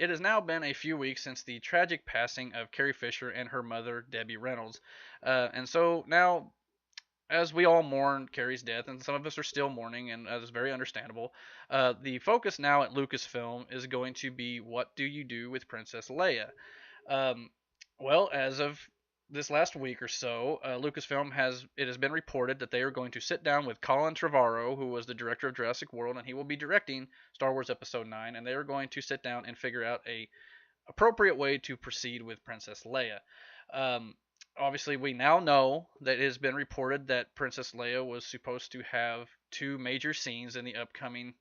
it has now been a few weeks since the tragic passing of Carrie Fisher and her mother, Debbie Reynolds. And so now, as we all mourn Carrie's death, and some of us are still mourning, and that is very understandable, the focus now at Lucasfilm is going to be what do you do with Princess Leia? Um, well, as of this last week or so, Lucasfilm has been reported that they are going to sit down with Colin Trevorrow, who was the director of Jurassic World, and he will be directing Star Wars Episode 9, and they are going to sit down and figure out a appropriate way to proceed with Princess Leia. Um, Obviously, we now know that it has been reported that Princess Leia was supposed to have two major scenes in the upcoming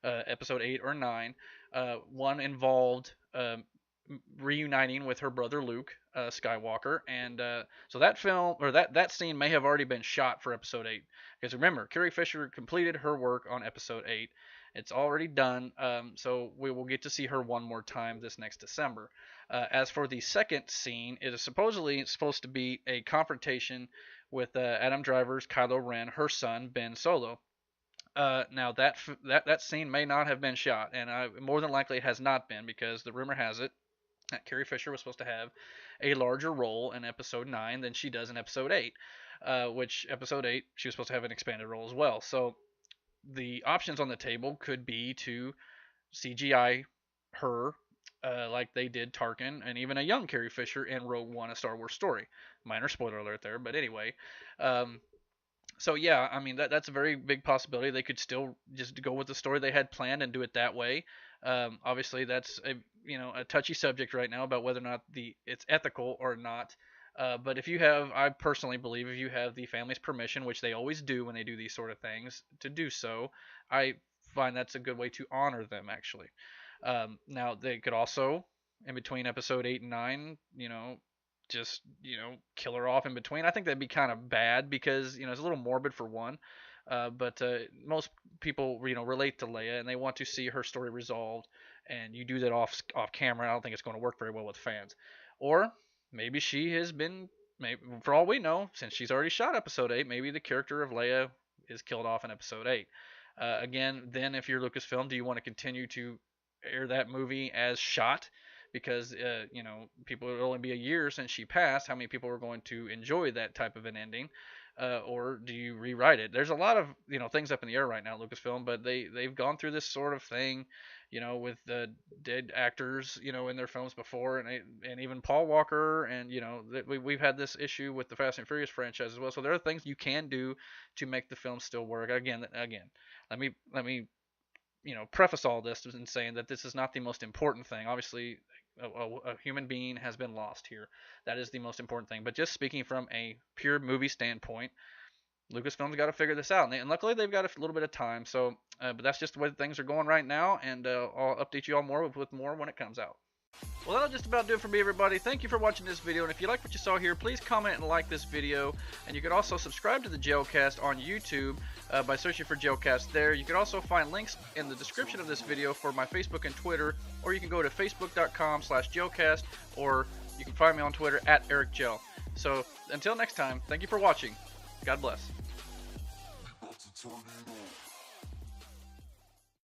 Episode 8 or 9. One involved reuniting with her brother Luke Skywalker, and so that film or that scene may have already been shot for Episode 8. Because remember, Carrie Fisher completed her work on Episode 8. It's already done, so we will get to see her one more time this next December. As for the second scene, it is supposedly supposed to be a confrontation with Adam Driver's Kylo Ren, her son Ben Solo. Now that scene may not have been shot, and more than likely it has not been, because the rumor has it that Carrie Fisher was supposed to have a larger role in Episode 9 than she does in Episode 8, which Episode 8 she was supposed to have an expanded role as well. So the options on the table could be to CGI her like they did Tarkin and even a young Carrie Fisher in Rogue One: A Star Wars Story. Minor spoiler alert there, but anyway. So yeah, I mean that's a very big possibility. They could still just go with the story they had planned and do it that way. Obviously, that's a touchy subject right now about whether or not it's ethical or not. But I personally believe if you have the family's permission, which they always do when they do these sort of things, to do so, I find that's a good way to honor them, actually. Now, they could also, in between Episode 8 and 9, just, kill her off in between. I think that'd be kind of bad because, it's a little morbid for one. But most people, relate to Leia and they want to see her story resolved, and you do that off camera. I don't think it's going to work very well with fans. Or maybe she has been, for all we know, since she's already shot Episode 8, maybe the character of Leia is killed off in Episode 8. Again, then if you're Lucasfilm, do you want to continue to air that movie as shot? Because people, it'll only be a year since she passed. How many people are going to enjoy that type of an ending? Or do you rewrite it? There's a lot of things up in the air right now, Lucasfilm, but they've gone through this sort of thing, with dead actors, in their films before, and even Paul Walker, and we've had this issue with the Fast and Furious franchise as well. So there are things you can do to make the film still work. Again, let me preface all this in saying that this is not the most important thing. Obviously, a human being has been lost here. That is the most important thing. But just speaking from a pure movie standpoint, Lucasfilm's got to figure this out, and luckily they've got a little bit of time. So, but that's just the way things are going right now, and I'll update you all more with more when it comes out. Well, that'll just about do it for me, everybody. Thank you for watching this video, and if you like what you saw here, please comment and like this video. And you can also subscribe to the Jailcast on YouTube by searching for Jailcast there. You can also find links in the description of this video for my Facebook and Twitter, or you can go to facebook.com/Jailcast, or you can find me on Twitter @EricJail. So until next time, thank you for watching. God bless.